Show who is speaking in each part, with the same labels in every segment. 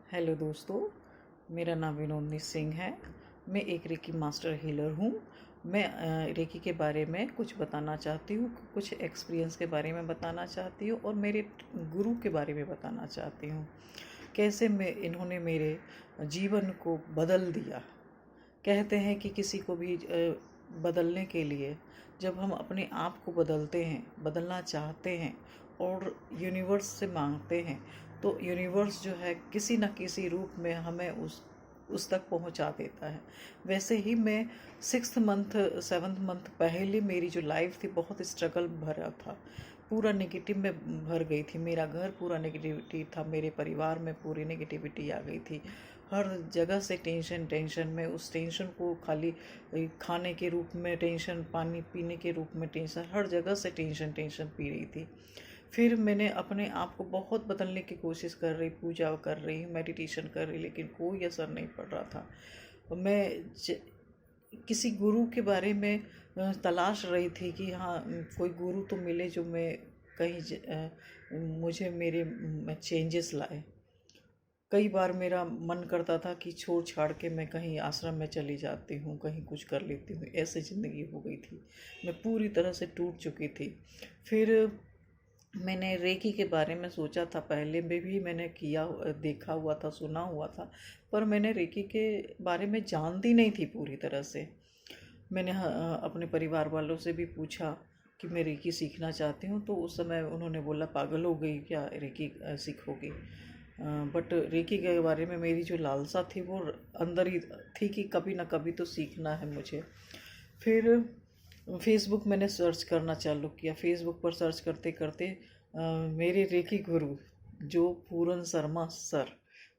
Speaker 1: Hello दोस्तों, मेरा नाम विनोदनी सिंह है। मैं एक रेकी मास्टर हीलर हूँ। मैं रेकी के बारे में कुछ बताना चाहती हूँ, कुछ एक्सपीरियंस के बारे में बताना चाहती हूँ और मेरे गुरु के बारे में बताना चाहती हूँ। कैसे इन्होंने मेरे जीवन को बदल दिया। कहते हैं कि किसी को भी बदलने के लिए जब हम अपने आप को बदलते हैं, बदलना चाहते हैं और यूनिवर्स से मांगते हैं, तो यूनिवर्स जो है किसी न किसी रूप में हमें उस तक पहुंचा देता है। वैसे ही मैं 6th मंथ 7th मंथ पहले मेरी जो लाइफ थी बहुत स्ट्रगल भरा था, पूरा नेगेटिव में भर गई थी। मेरा घर पूरा नेगेटिविटी था, मेरे परिवार में पूरी नेगेटिविटी आ गई थी। हर जगह से टेंशन टेंशन में, उस टेंशन को खाली खाने के रूप में टेंशन, पानी पीने के रूप में टेंशन, हर जगह से टेंशन टेंशन पी रही थी। फिर मैंने अपने आप को बहुत बदलने की कोशिश कर रही, पूजा कर रही, मेडिटेशन कर रही, लेकिन कोई असर नहीं पड़ रहा था। किसी गुरु के बारे में तलाश रही थी कि हाँ, कोई गुरु तो मिले जो मैं मुझे मेरे चेंजेस लाए। कई बार मेरा मन करता था कि छोड़ छाड़ के मैं कहीं आश्रम में चली जाती हूँ, कहीं कुछ कर लेती हूँ। ऐसी ज़िंदगी हो गई थी, मैं पूरी तरह से टूट चुकी थी। फिर मैंने रेकी के बारे में सोचा था, पहले में भी मैंने देखा हुआ था, सुना हुआ था, पर मैंने रेकी के बारे में जानती नहीं थी पूरी तरह से। मैंने अपने परिवार वालों से भी पूछा कि मैं रेकी सीखना चाहती हूँ, तो उस समय उन्होंने बोला पागल हो गई क्या, रेकी सीखोगी। बट रेकी के बारे में मेरी जो लालसा थी वो अंदर ही थी कि कभी ना कभी तो सीखना है मुझे। फिर फेसबुक मैंने सर्च करना चालू किया। फेसबुक पर सर्च करते करते मेरे रेकी गुरु जो पूरन शर्मा सर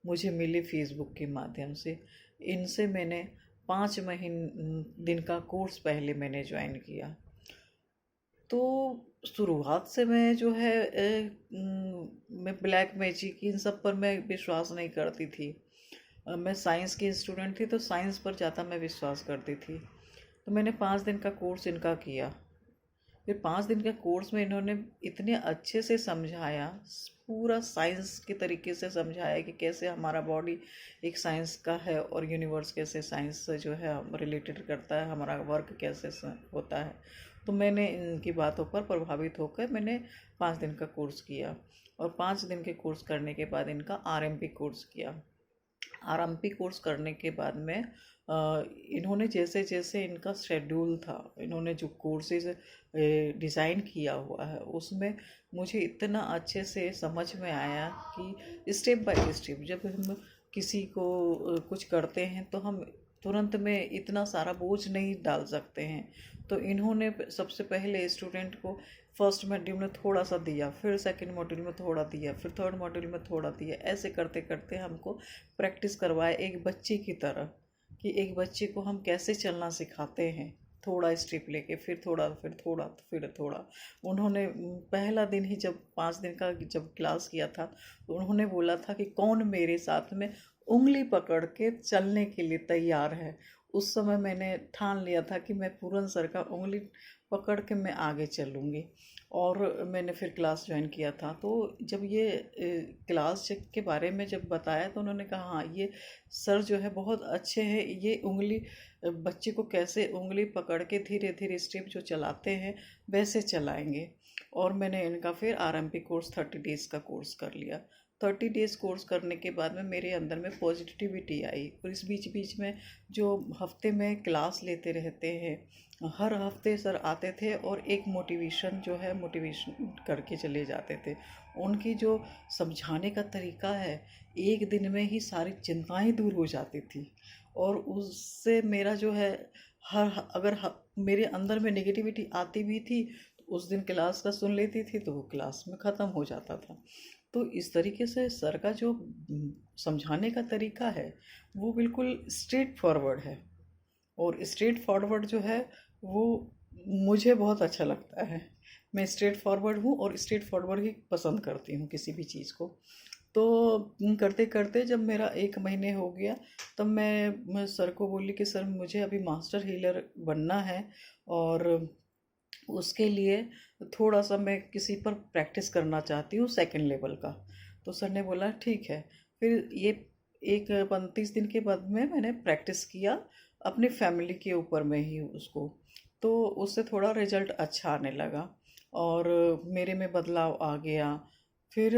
Speaker 1: मुझे मिले फेसबुक के माध्यम से। इनसे मैंने 5 दिन का कोर्स पहले मैंने ज्वाइन किया। तो शुरुआत से मैं जो है मैं ब्लैक मैजिक इन सब पर मैं विश्वास नहीं करती थी। मैं साइंस की स्टूडेंट थी, तो साइंस पर ज़्यादा मैं विश्वास करती थी। तो मैंने 5 दिन का कोर्स इनका किया। फिर 5 दिन के कोर्स में इन्होंने इतने अच्छे से समझाया, पूरा साइंस के तरीके से समझाया कि कैसे हमारा बॉडी एक साइंस का है और यूनिवर्स कैसे साइंस से जो है रिलेटेड करता है, हमारा वर्क कैसे होता है। तो मैंने इनकी बातों पर प्रभावित होकर मैंने 5 दिन का कोर्स किया और 5 दिन के कोर्स करने के बाद इनका आरएमपी कोर्स किया। आरएमपी कोर्स करने के बाद में इन्होंने जैसे जैसे इनका शेड्यूल था, इन्होंने जो कोर्सेज डिज़ाइन किया हुआ है, उसमें मुझे इतना अच्छे से समझ में आया कि स्टेप बाय स्टेप जब हम किसी को कुछ करते हैं तो हम तुरंत में इतना सारा बोझ नहीं डाल सकते हैं। तो इन्होंने सबसे पहले स्टूडेंट को फर्स्ट मॉड्यूल में थोड़ा सा दिया, फिर सेकंड मॉड्यूल में थोड़ा दिया, फिर थर्ड मॉड्यूल में थोड़ा दिया। ऐसे करते करते हमको प्रैक्टिस करवाया एक बच्चे की तरह, कि एक बच्चे को हम कैसे चलना सिखाते हैं, थोड़ा स्टेप लेके, फिर थोड़ा, फिर थोड़ा, फिर थोड़ा। उन्होंने पहला दिन ही जब 5 दिन का जब क्लास किया था, तो उन्होंने बोला था कि कौन मेरे साथ में उंगली पकड़ के चलने के लिए तैयार है। उस समय मैंने ठान लिया था कि मैं पूरन सर का उंगली पकड़ के मैं आगे चलूँगी। और मैंने फिर क्लास ज्वाइन किया था। तो जब ये क्लास के बारे में जब बताया तो उन्होंने कहा हाँ, ये सर जो है बहुत अच्छे हैं, ये उंगली बच्चे को कैसे उंगली पकड़ के धीरे धीरे स्टेप जो चलाते हैं वैसे चलाएंगे। और मैंने इनका फिर आरएमपी कोर्स 30 डेज का कोर्स कर लिया। 30 डेज कोर्स करने के बाद में मेरे अंदर में पॉजिटिविटी आई। और इस बीच बीच में जो हफ्ते में क्लास लेते रहते हैं, हर हफ्ते सर आते थे और एक मोटिवेशन जो है मोटिवेशन करके चले जाते थे। उनकी जो समझाने का तरीका है, एक दिन में ही सारी चिंताएं दूर हो जाती थी। और उससे मेरा जो है मेरे अंदर में नेगेटिविटी आती भी थी तो उस दिन क्लास का सुन लेती थी तो वो क्लास में ख़त्म हो जाता था। तो इस तरीके से सर का जो समझाने का तरीका है वो बिल्कुल स्ट्रेट फॉरवर्ड है। और स्ट्रेट फॉरवर्ड जो है वो मुझे बहुत अच्छा लगता है। मैं स्ट्रेट फॉरवर्ड हूँ और स्ट्रेट फॉरवर्ड ही पसंद करती हूँ किसी भी चीज़ को। तो करते करते जब मेरा 1 महीने हो गया, तब मैं सर को बोली कि सर मुझे अभी मास्टर हीलर बनना है और उसके लिए थोड़ा सा मैं किसी पर प्रैक्टिस करना चाहती हूँ सेकंड लेवल का। तो सर ने बोला ठीक है। फिर ये एक 35 दिन के बाद में मैंने प्रैक्टिस किया अपनी फैमिली के ऊपर में ही उसको। तो उससे थोड़ा रिजल्ट अच्छा आने लगा और मेरे में बदलाव आ गया। फिर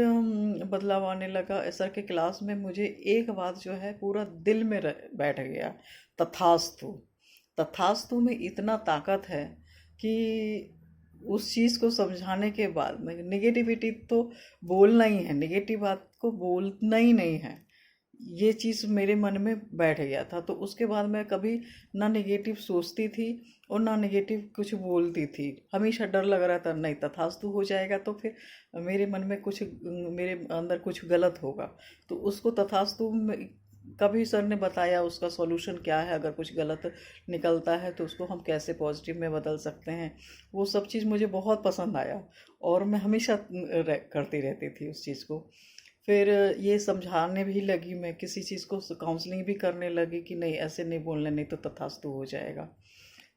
Speaker 1: बदलाव आने लगा सर के क्लास में। मुझे एक बात जो है पूरा दिल में बैठ गया, तथास्तु। तथास्तु में इतना ताकत है कि उस चीज़ को समझाने के बाद में निगेटिविटी तो बोलना ही है, निगेटिव बात को बोलना ही नहीं है, ये चीज़ मेरे मन में बैठ गया था। तो उसके बाद मैं कभी ना नेगेटिव सोचती थी और ना नेगेटिव कुछ बोलती थी। हमेशा डर लग रहा था नहीं तथास्तु हो जाएगा तो फिर मेरे मन में कुछ, मेरे अंदर कुछ गलत होगा। तो उसको तथास्तु कभी सर ने बताया उसका सॉल्यूशन क्या है, अगर कुछ गलत निकलता है तो उसको हम कैसे पॉजिटिव में बदल सकते हैं। वो सब चीज़ मुझे बहुत पसंद आया और मैं हमेशा करती रहती थी उस चीज़ को। फिर ये समझाने भी लगी, मैं किसी चीज़ को काउंसलिंग भी करने लगी कि नहीं ऐसे नहीं बोलने, नहीं तो तथास्तु हो जाएगा।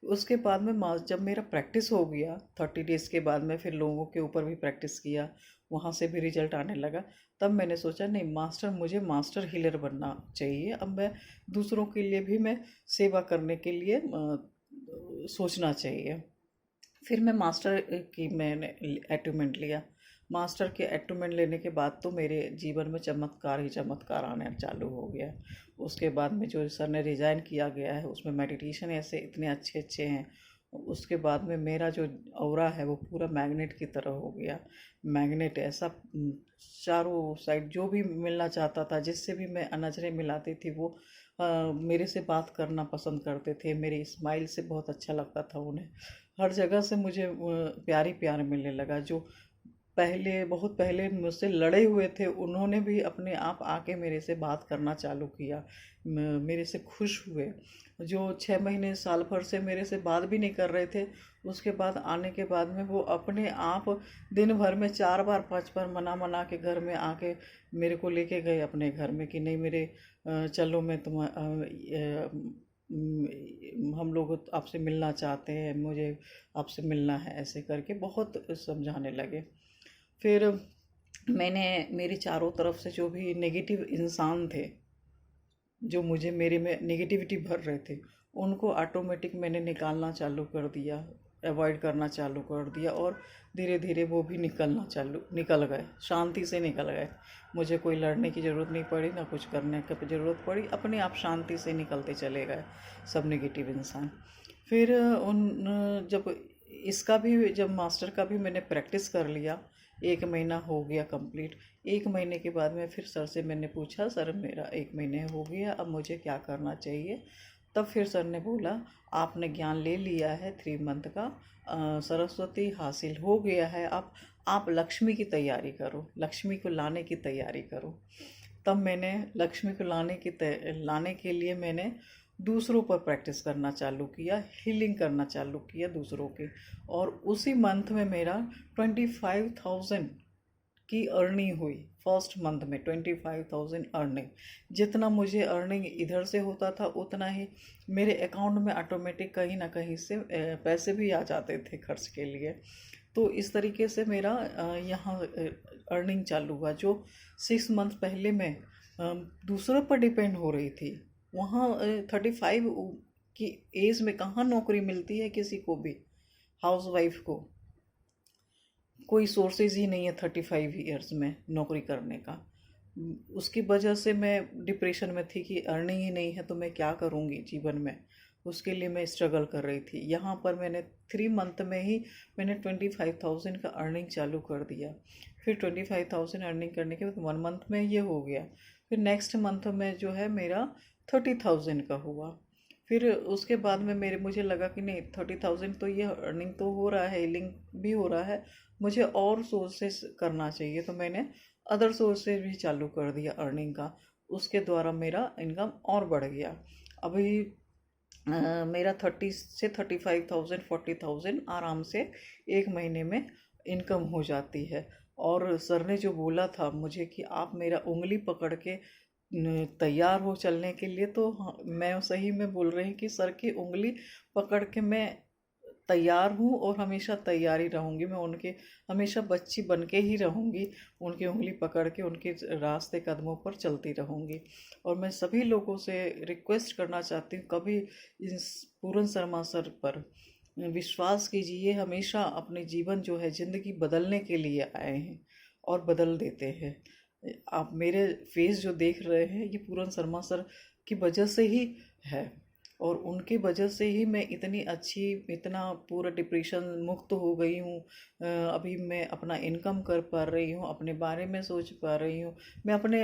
Speaker 1: उसके बाद में जब मेरा प्रैक्टिस हो गया 30 डेज़ के बाद में, फिर लोगों के ऊपर भी प्रैक्टिस किया, वहाँ से भी रिजल्ट आने लगा। तब मैंने सोचा नहीं मास्टर, मुझे मास्टर हीलर बनना चाहिए। अब मैं दूसरों के लिए भी मैं सेवा करने के लिए सोचना चाहिए। फिर मैं मास्टर की मैंने अटैचमेंट लिया। मास्टर के अटैचमेंट लेने के बाद तो मेरे जीवन में चमत्कार ही चमत्कार आने चालू हो गया। उसके बाद में जो सर ने रिजाइन किया गया है उसमें मेडिटेशन ऐसे इतने अच्छे अच्छे हैं। उसके बाद में मेरा जो ऑरा है वो पूरा मैग्नेट की तरह हो गया। मैग्नेट ऐसा चारों साइड जो भी मिलना चाहता था, जिससे भी मैं नजरें मिलाती थी, वो मेरे से बात करना पसंद करते थे। मेरी स्माइल से बहुत अच्छा लगता था उन्हें। हर जगह से मुझे प्यार ही प्यार मिलने लगा। जो पहले बहुत पहले मुझसे लड़े हुए थे उन्होंने भी अपने आप आके मेरे से बात करना चालू किया, मेरे से खुश हुए। जो 6 महीने साल भर से मेरे से बात भी नहीं कर रहे थे, उसके बाद आने के बाद में वो अपने आप दिन भर में 4 बार 5 बार मना मना के घर में आके मेरे को लेके गए अपने घर में कि नहीं मेरे चलो मैं हम लोग आपसे मिलना चाहते हैं, मुझे आपसे मिलना है, ऐसे करके बहुत समझाने लगे। फिर मैंने मेरे चारों तरफ से जो भी नेगेटिव इंसान थे, जो मुझे मेरे में नेगेटिविटी भर रहे थे, उनको ऑटोमेटिक मैंने निकालना चालू कर दिया, अवॉइड करना चालू कर दिया और धीरे धीरे वो भी निकल गए, शांति से निकल गए। मुझे कोई लड़ने की ज़रूरत नहीं पड़ी, ना कुछ करने की ज़रूरत पड़ी, अपने आप शांति से निकलते चले गए सब नेगेटिव इंसान। फिर जब इसका भी, जब मास्टर का भी मैंने प्रैक्टिस कर लिया, 1 महीना हो गया कंप्लीट। 1 महीने के बाद में फिर सर से मैंने पूछा, सर मेरा 1 महीने हो गया, अब मुझे क्या करना चाहिए। तब फिर सर ने बोला आपने ज्ञान ले लिया है 3 मंथ का, सरस्वती हासिल हो गया है, अब आप लक्ष्मी की तैयारी करो, लक्ष्मी को लाने की तैयारी करो। तब मैंने लक्ष्मी को लाने के लिए मैंने दूसरों पर प्रैक्टिस करना चालू किया, हीलिंग करना चालू किया दूसरों की। और उसी मंथ में मेरा 25,000 की अर्निंग हुई। फर्स्ट मंथ में 25,000 अर्निंग। जितना मुझे अर्निंग इधर से होता था उतना ही मेरे अकाउंट में ऑटोमेटिक कहीं ना कहीं से पैसे भी आ जाते थे खर्च के लिए। तो इस तरीके से मेरा यहाँ अर्निंग चालू हुआ। जो 6 मंथ पहले मैं दूसरों पर डिपेंड हो रही थी, वहाँ 35 की एज में कहाँ नौकरी मिलती है किसी को भी, हाउस वाइफ को कोई सोर्सेज ही नहीं है 35 ईयर्स में नौकरी करने का। उसकी वजह से मैं डिप्रेशन में थी कि अर्निंग ही नहीं है तो मैं क्या करूँगी जीवन में। उसके लिए मैं स्ट्रगल कर रही थी। यहाँ पर मैंने 3 मंथ में ही मैंने 25,000 का अर्निंग चालू कर दिया। फिर 25,000 अर्निंग करने के बाद 1 मंथ में ये हो गया। फिर नेक्स्ट मंथ में जो है मेरा 30,000 का हुआ। फिर उसके बाद में मुझे लगा कि नहीं 30,000 तो ये अर्निंग तो हो रहा है, हीलिंग भी हो रहा है, मुझे और सोर्सेस करना चाहिए। तो मैंने अदर सोर्सेज भी चालू कर दिया अर्निंग का। उसके द्वारा मेरा इनकम और बढ़ गया। अभी मेरा 35,000 40,000 आराम से 1 महीने में इनकम हो जाती है। और सर ने जो बोला था मुझे कि आप मेरा उंगली पकड़ के तैयार हो चलने के लिए, तो हाँ, मैं सही में बोल रही कि सर की उंगली पकड़ के मैं तैयार हूँ और हमेशा तैयार ही रहूँगी। मैं उनके हमेशा बच्ची बन के ही रहूँगी, उनकी उंगली पकड़ के उनके रास्ते कदमों पर चलती रहूँगी। और मैं सभी लोगों से रिक्वेस्ट करना चाहती हूँ, कभी इस पूरन शर्मा सर पर विश्वास कीजिए। हमेशा अपने जीवन जो है ज़िंदगी बदलने के लिए आए हैं और बदल देते हैं। आप मेरे फेस जो देख रहे हैं ये पूरन शर्मा सर की वजह से ही है, और उनकी वजह से ही मैं इतनी अच्छी, इतना पूरा डिप्रेशन मुक्त हो गई हूँ। अभी मैं अपना इनकम कर पा रही हूँ, अपने बारे में सोच पा रही हूँ, मैं अपने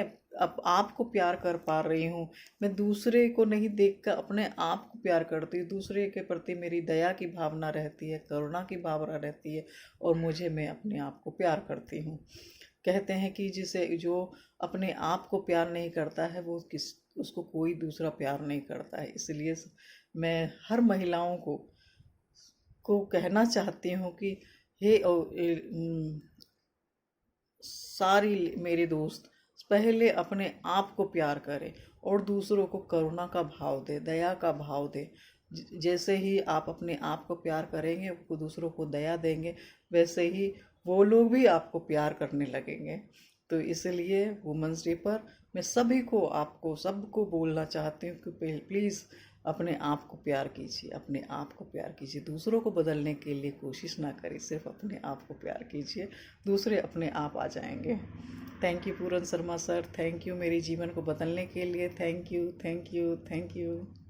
Speaker 1: आप को प्यार कर पा रही हूँ। मैं दूसरे को नहीं देख कर अपने आप को प्यार करती हूँ। दूसरे के प्रति मेरी दया की भावना रहती है, करुणा की भावना रहती है, और मैं अपने आप को प्यार करती हूँ। कहते हैं कि जिसे जो अपने आप को प्यार नहीं करता है वो उसको कोई दूसरा प्यार नहीं करता है। इसलिए मैं हर महिलाओं को कहना चाहती हूँ कि हे सारी मेरे दोस्त, पहले अपने आप को प्यार करें और दूसरों को करुणा का भाव दे, दया का भाव दे। जैसे ही आप अपने आप को प्यार करेंगे, वो दूसरों को दया देंगे, वैसे ही वो लोग भी आपको प्यार करने लगेंगे। तो इसलिए वुमेंस डे पर मैं सभी को, आपको सबको बोलना चाहती हूँ कि प्लीज़ अपने आप को प्यार कीजिए, अपने आप को प्यार कीजिए। दूसरों को बदलने के लिए कोशिश ना करिए, सिर्फ अपने आप को प्यार कीजिए, दूसरे अपने आप आ जाएंगे। Thank you Puran Sharma sir, thank you मेरे जीवन को बदलने के लिए। Thank you, thank you, thank you.